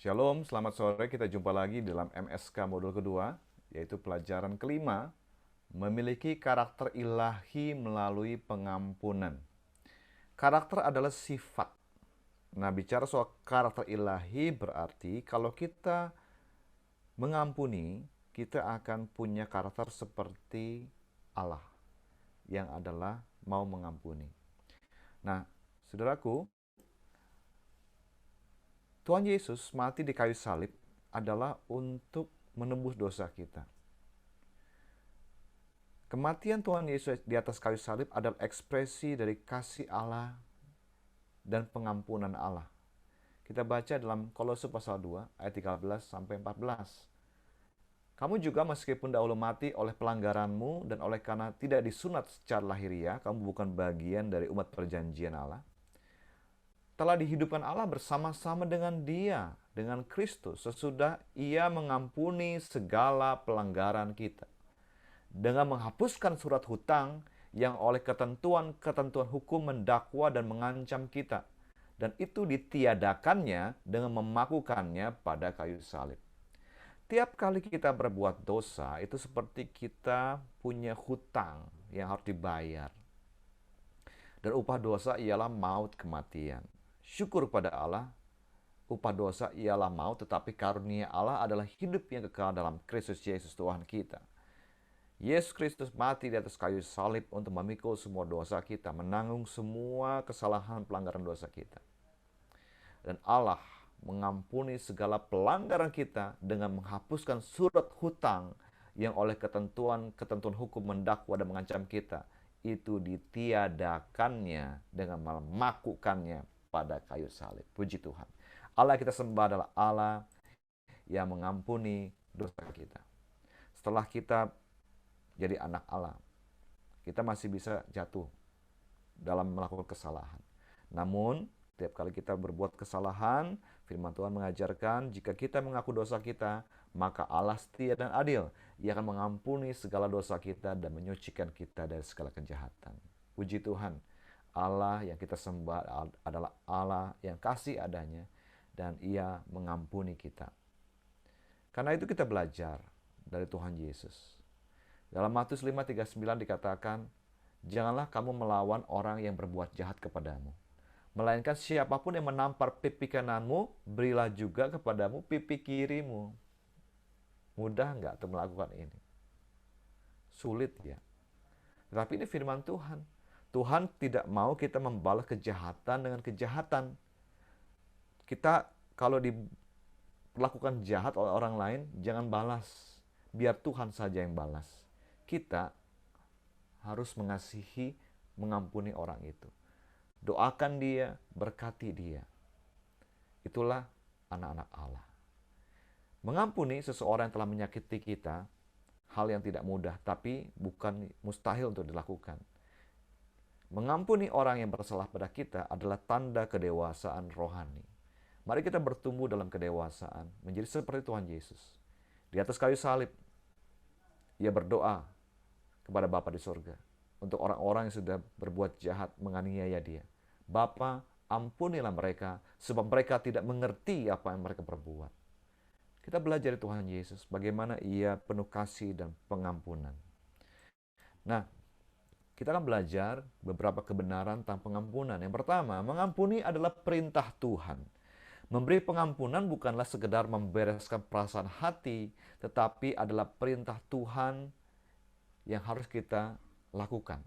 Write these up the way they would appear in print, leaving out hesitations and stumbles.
Shalom, selamat sore. Kita jumpa lagi dalam MSK modul kedua, yaitu pelajaran kelima, memiliki karakter ilahi melalui pengampunan. Karakter adalah sifat. Nah, bicara soal karakter ilahi berarti kalau kita mengampuni, kita akan punya karakter seperti Allah, yang adalah mau mengampuni. Nah, saudaraku, Tuhan Yesus mati di kayu salib adalah untuk menembus dosa kita. Kematian Tuhan Yesus di atas kayu salib adalah ekspresi dari kasih Allah dan pengampunan Allah. Kita baca dalam Kolose pasal 2 ayat 13 sampai 14. Kamu juga meskipun dahulu mati oleh pelanggaranmu dan oleh karena tidak disunat secara lahiriah, kamu bukan bagian dari umat perjanjian Allah, telah dihidupkan Allah bersama-sama dengan Dia, dengan Kristus, sesudah Ia mengampuni segala pelanggaran kita, dengan menghapuskan surat hutang yang oleh ketentuan-ketentuan hukum mendakwa dan mengancam kita, dan itu ditiadakannya dengan memakukannya pada kayu salib. Tiap kali kita berbuat dosa, itu seperti kita punya hutang yang harus dibayar. Dan upah dosa ialah maut, kematian. Syukur pada Allah, upah dosa ialah maut, tetapi karunia Allah adalah hidup yang kekal dalam Kristus Yesus Tuhan kita. Yesus Kristus mati di atas kayu salib untuk memikul semua dosa kita, menanggung semua kesalahan pelanggaran dosa kita. Dan Allah mengampuni segala pelanggaran kita dengan menghapuskan surat hutang yang oleh ketentuan hukum mendakwa dan mengancam kita. Itu ditiadakannya dengan memakukannya pada kayu salib. Puji Tuhan. Allah kita sembah adalah Allah yang mengampuni dosa kita. Setelah kita jadi anak Allah, kita masih bisa jatuh dalam melakukan kesalahan. Namun, setiap kali kita berbuat kesalahan, firman Tuhan mengajarkan jika kita mengaku dosa kita, maka Allah setia dan adil. Ia akan mengampuni segala dosa kita dan menyucikan kita dari segala kejahatan. Puji Tuhan, Allah yang kita sembah adalah Allah yang kasih adanya dan Ia mengampuni kita. Karena itu kita belajar dari Tuhan Yesus. Dalam Matius 5:39 dikatakan, janganlah kamu melawan orang yang berbuat jahat kepadamu. Melainkan siapapun yang menampar pipi kananmu, berilah juga kepadamu pipi kirimu. Mudah nggak untuk melakukan ini? Sulit ya. Tetapi ini firman Tuhan. Tuhan tidak mau kita membalas kejahatan dengan kejahatan. Kita kalau dilakukan jahat oleh orang lain, jangan balas. Biar Tuhan saja yang balas. Kita harus mengasihi, mengampuni orang itu. Doakan dia, berkati dia. Itulah anak-anak Allah. Mengampuni seseorang yang telah menyakiti kita, hal yang tidak mudah, tapi bukan mustahil untuk dilakukan. Mengampuni orang yang bersalah pada kita adalah tanda kedewasaan rohani. Mari kita bertumbuh dalam kedewasaan, menjadi seperti Tuhan Yesus. Di atas kayu salib, Ia berdoa kepada Bapa di surga untuk orang-orang yang sudah berbuat jahat, menganiaya Dia. Bapa, ampunilah mereka, sebab mereka tidak mengerti apa yang mereka perbuat. Kita belajar dari Tuhan Yesus, bagaimana Ia penuh kasih dan pengampunan. Nah, kita akan belajar beberapa kebenaran tentang pengampunan. Yang pertama, mengampuni adalah perintah Tuhan. Memberi pengampunan bukanlah sekedar membereskan perasaan hati, tetapi adalah perintah Tuhan yang harus kita lakukan.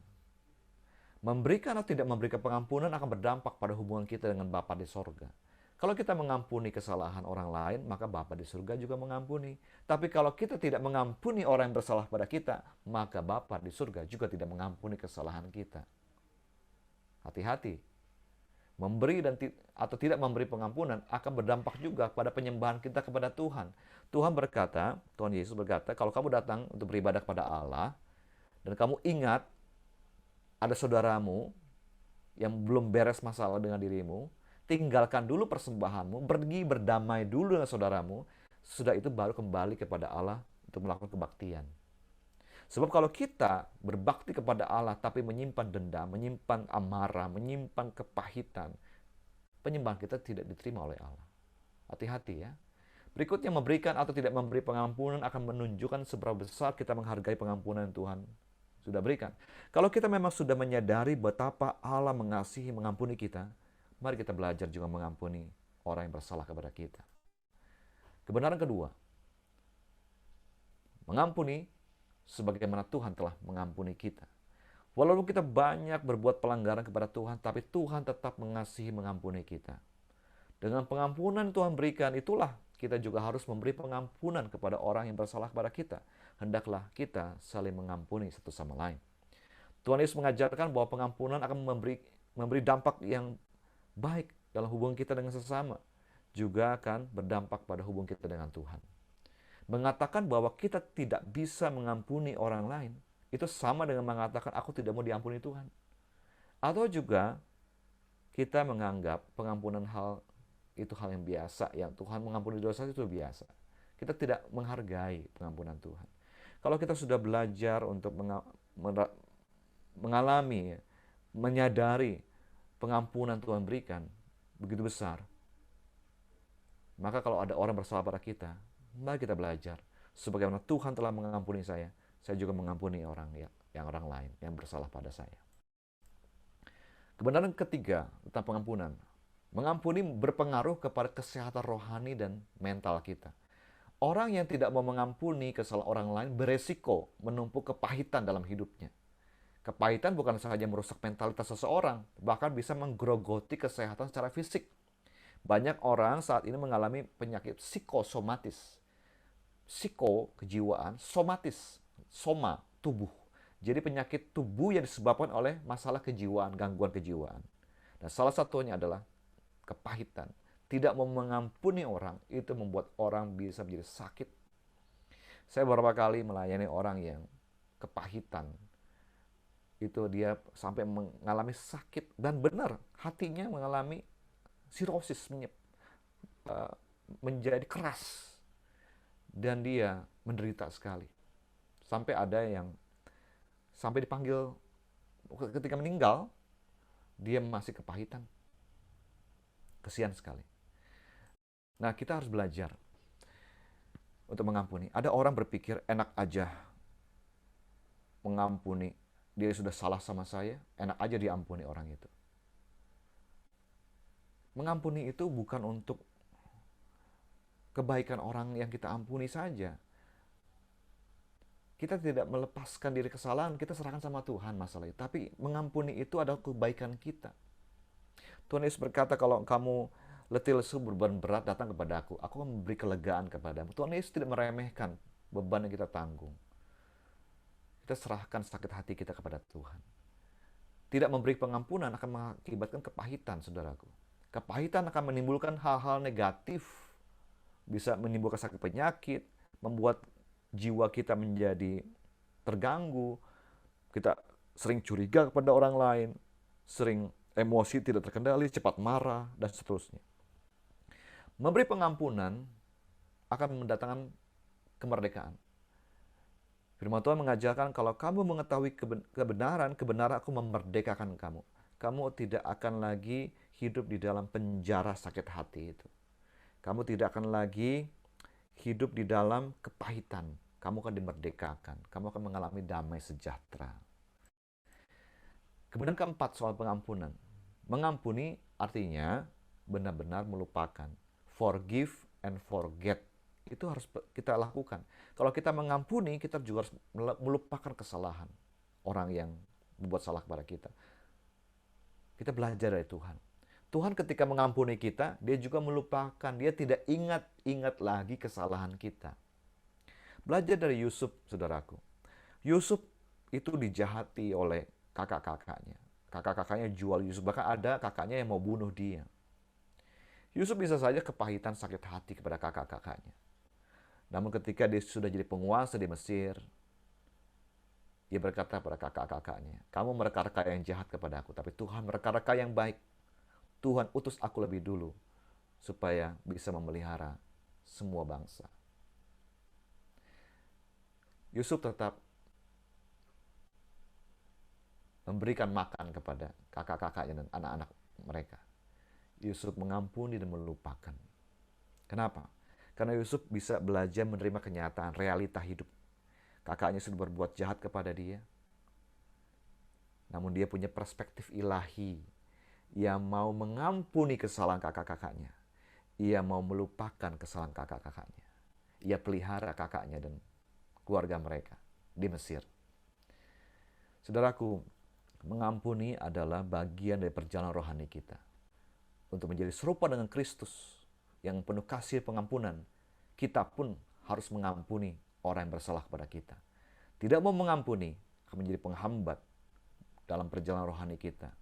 Memberikan atau tidak memberikan pengampunan akan berdampak pada hubungan kita dengan Bapa di sorga. Kalau kita mengampuni kesalahan orang lain, maka Bapa di surga juga mengampuni. Tapi kalau kita tidak mengampuni orang yang bersalah pada kita, maka Bapa di surga juga tidak mengampuni kesalahan kita. Hati-hati. Memberi atau tidak memberi pengampunan akan berdampak juga pada penyembahan kita kepada Tuhan. Tuhan Yesus berkata, kalau kamu datang untuk beribadah kepada Allah, dan kamu ingat ada saudaramu yang belum beres masalah dengan dirimu, tinggalkan dulu persembahanmu, pergi berdamai dulu dengan saudaramu, sesudah itu baru kembali kepada Allah untuk melakukan kebaktian. Sebab kalau kita berbakti kepada Allah tapi menyimpan dendam, menyimpan amarah, menyimpan kepahitan, penyembahan kita tidak diterima oleh Allah. Hati-hati ya. Berikutnya, memberikan atau tidak memberi pengampunan akan menunjukkan seberapa besar kita menghargai pengampunan yang Tuhan sudah berikan. Kalau kita memang sudah menyadari betapa Allah mengasihi, mengampuni kita, mari kita belajar juga mengampuni orang yang bersalah kepada kita. Kebenaran kedua, mengampuni sebagaimana Tuhan telah mengampuni kita. Walaupun kita banyak berbuat pelanggaran kepada Tuhan, tapi Tuhan tetap mengasihi, mengampuni kita. Dengan pengampunan Tuhan berikan, itulah kita juga harus memberi pengampunan kepada orang yang bersalah kepada kita. Hendaklah kita saling mengampuni satu sama lain. Tuhan Yesus mengajarkan bahwa pengampunan akan memberi dampak yang baik dalam hubungan kita dengan sesama. Juga akan berdampak pada hubungan kita dengan Tuhan. Mengatakan bahwa kita tidak bisa mengampuni orang lain, itu sama dengan mengatakan aku tidak mau diampuni Tuhan. Atau juga kita menganggap pengampunan itu hal yang biasa, yang Tuhan mengampuni dosa itu biasa. Kita tidak menghargai pengampunan Tuhan. Kalau kita sudah belajar untuk mengalami, menyadari pengampunan Tuhan berikan begitu besar, maka kalau ada orang bersalah pada kita, mari kita belajar. Sebagaimana Tuhan telah mengampuni saya juga mengampuni orang lain yang bersalah pada saya. Kebenaran ketiga tentang pengampunan. Mengampuni berpengaruh kepada kesehatan rohani dan mental kita. Orang yang tidak mau mengampuni kesalahan orang lain beresiko menumpuk kepahitan dalam hidupnya. Kepahitan bukan saja merusak mentalitas seseorang, bahkan bisa menggerogoti kesehatan secara fisik. Banyak orang saat ini mengalami penyakit psikosomatis. Psiko, kejiwaan, somatis, soma, tubuh. Jadi penyakit tubuh yang disebabkan oleh masalah kejiwaan, gangguan kejiwaan. Dan salah satunya adalah kepahitan. Tidak mau mengampuni orang, itu membuat orang bisa menjadi sakit. Saya beberapa kali melayani orang yang kepahitan. Itu dia sampai mengalami sakit. Dan benar, hatinya mengalami sirosis, menjadi keras. Dan dia menderita sekali. Sampai ada yang sampai dipanggil, ketika meninggal, dia masih kepahitan. Kesian sekali. Nah, kita harus belajar untuk mengampuni. Ada orang berpikir enak aja mengampuni. Dia sudah salah sama saya, enak aja diampuni orang itu. Mengampuni itu bukan untuk kebaikan orang yang kita ampuni saja. Kita tidak melepaskan diri kesalahan, kita serahkan sama Tuhan masalah itu. Tapi mengampuni itu adalah kebaikan kita. Tuhan Yesus berkata, kalau kamu letih lesu beban berat datang kepada aku akan memberi kelegaan kepadamu. Tuhan Yesus tidak meremehkan beban yang kita tanggung. Kita serahkan sakit hati kita kepada Tuhan. Tidak memberi pengampunan akan mengakibatkan kepahitan, saudaraku. Kepahitan akan menimbulkan hal-hal negatif. Bisa menimbulkan sakit penyakit, membuat jiwa kita menjadi terganggu. Kita sering curiga kepada orang lain, sering emosi tidak terkendali, cepat marah, dan seterusnya. Memberi pengampunan akan mendatangkan kemerdekaan. Firman Tuhan mengajarkan, kalau kamu mengetahui kebenaran aku memerdekakan kamu. Kamu tidak akan lagi hidup di dalam penjara sakit hati itu. Kamu tidak akan lagi hidup di dalam kepahitan. Kamu akan dimerdekakan. Kamu akan mengalami damai sejahtera. Kemudian keempat, soal pengampunan. Mengampuni artinya benar-benar melupakan. Forgive and forget. Itu harus kita lakukan. Kalau kita mengampuni, kita juga harus melupakan kesalahan orang yang membuat salah kepada kita. Kita belajar dari Tuhan. Tuhan ketika mengampuni kita, dia juga melupakan. Dia tidak ingat lagi kesalahan kita. Belajar dari Yusuf, saudaraku. Yusuf itu dijahati oleh kakak-kakaknya. Kakak-kakaknya jual Yusuf. Bahkan ada kakaknya yang mau bunuh dia. Yusuf bisa saja kepahitan sakit hati kepada kakak-kakaknya. Namun ketika dia sudah jadi penguasa di Mesir, dia berkata kepada kakak-kakaknya, kamu mereka-reka yang jahat kepada aku, tapi Tuhan mereka-reka yang baik. Tuhan utus aku lebih dulu, supaya bisa memelihara semua bangsa. Yusuf tetap memberikan makan kepada kakak-kakaknya dan anak-anak mereka. Yusuf mengampuni dan melupakan. Kenapa? Karena Yusuf bisa belajar menerima kenyataan, realita hidup. Kakaknya sudah berbuat jahat kepada dia. Namun dia punya perspektif ilahi. Ia mau mengampuni kesalahan kakak-kakaknya. Ia mau melupakan kesalahan kakak-kakaknya. Ia pelihara kakaknya dan keluarga mereka di Mesir. Saudaraku, mengampuni adalah bagian dari perjalanan rohani kita. Untuk menjadi serupa dengan Kristus yang penuh kasih pengampunan, kita pun harus mengampuni orang yang bersalah kepada kita. Tidak mau mengampuni akan menjadi penghambat dalam perjalanan rohani kita.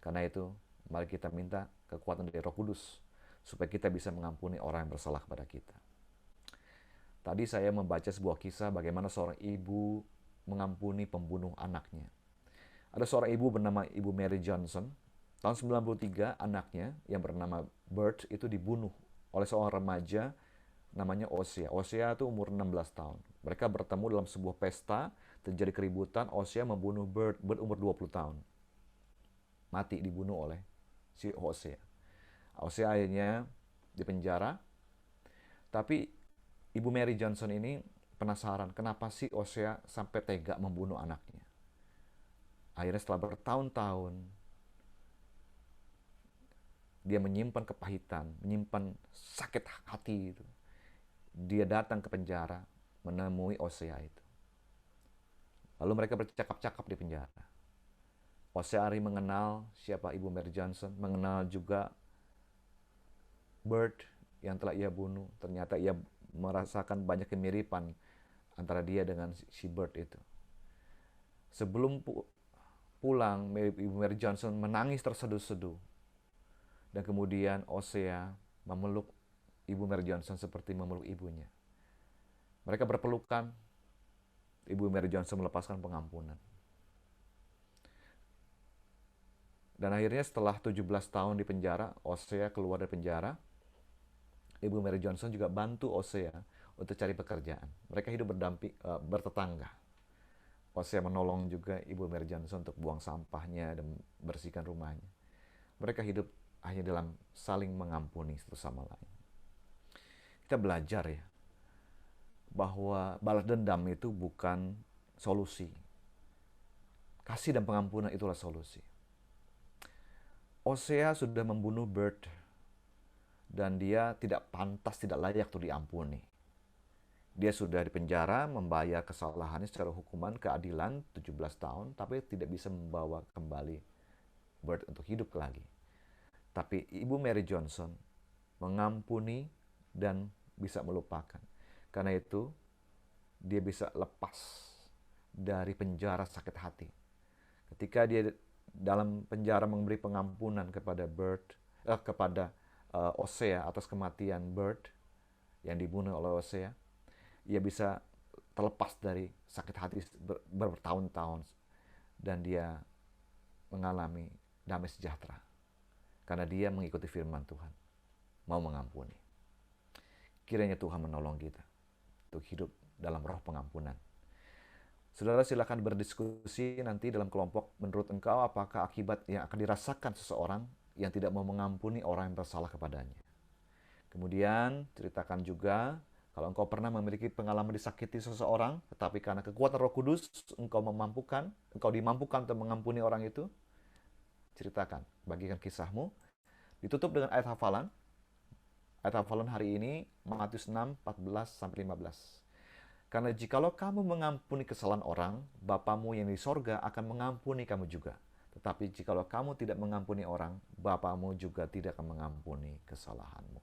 Karena itu, mari kita minta kekuatan dari Roh Kudus supaya kita bisa mengampuni orang yang bersalah kepada kita. Tadi saya membaca sebuah kisah bagaimana seorang ibu mengampuni pembunuh anaknya. Ada seorang ibu bernama Ibu Mary Johnson. Tahun 93, anaknya yang bernama Bert itu dibunuh oleh seorang remaja namanya Osea. Osea itu umur 16 tahun. Mereka bertemu dalam sebuah pesta, terjadi keributan, Osea membunuh Bert umur 20 tahun. Mati dibunuh oleh si Osea. Osea akhirnya dipenjara. Tapi Ibu Mary Johnson ini penasaran kenapa sih Osea sampai tega membunuh anaknya. Akhirnya setelah bertahun-tahun dia menyimpan kepahitan, menyimpan sakit hati itu. Dia datang ke penjara menemui Osea itu. Lalu mereka bercakap-cakap di penjara. Osea Ari mengenal siapa Ibu Mary Johnson, mengenal juga Bert yang telah ia bunuh. Ternyata ia merasakan banyak kemiripan antara dia dengan si Bert itu. Sebelum pulang, Ibu Mary Johnson menangis terseduh-seduh. Dan kemudian Osea memeluk Ibu Mary Johnson seperti memeluk ibunya. Mereka berpelukan. Ibu Mary Johnson melepaskan pengampunan. Dan akhirnya setelah 17 tahun di penjara, Osea keluar dari penjara. Ibu Mary Johnson juga bantu Osea untuk cari pekerjaan. Mereka hidup bertetangga. Osea menolong juga Ibu Mary Johnson untuk buang sampahnya dan bersihkan rumahnya. Mereka hidup hanya dalam saling mengampuni satu sama lain. Kita belajar ya, bahwa balas dendam itu bukan solusi. Kasih dan pengampunan itulah solusi. Osea sudah membunuh Bert dan dia tidak pantas, tidak layak untuk diampuni. Dia sudah dipenjara, membayar kesalahannya secara hukuman keadilan 17 tahun, tapi tidak bisa membawa kembali Bert untuk hidup lagi. Tapi Ibu Mary Johnson mengampuni dan bisa melupakan. Karena itu, dia bisa lepas dari penjara sakit hati. Ketika dia dalam penjara memberi pengampunan kepada Osea atas kematian Bert yang dibunuh oleh Osea, ia bisa terlepas dari sakit hati bertahun-tahun dan dia mengalami damai sejahtera. Karena dia mengikuti firman Tuhan, mau mengampuni. Kiranya Tuhan menolong kita untuk hidup dalam roh pengampunan. Saudara silakan berdiskusi nanti dalam kelompok. Menurut engkau apakah akibat yang akan dirasakan seseorang yang tidak mau mengampuni orang yang bersalah kepadanya? Kemudian ceritakan juga kalau engkau pernah memiliki pengalaman disakiti seseorang, tetapi karena kekuatan Roh Kudus engkau dimampukan untuk mengampuni orang itu. Ceritakan, bagikan kisahmu. Ditutup dengan ayat hafalan. Ayat hafalan hari ini Matius 6, 14-15. Karena jikalau kamu mengampuni kesalahan orang, Bapamu yang di sorga akan mengampuni kamu juga. Tetapi jikalau kamu tidak mengampuni orang, Bapamu juga tidak akan mengampuni kesalahanmu.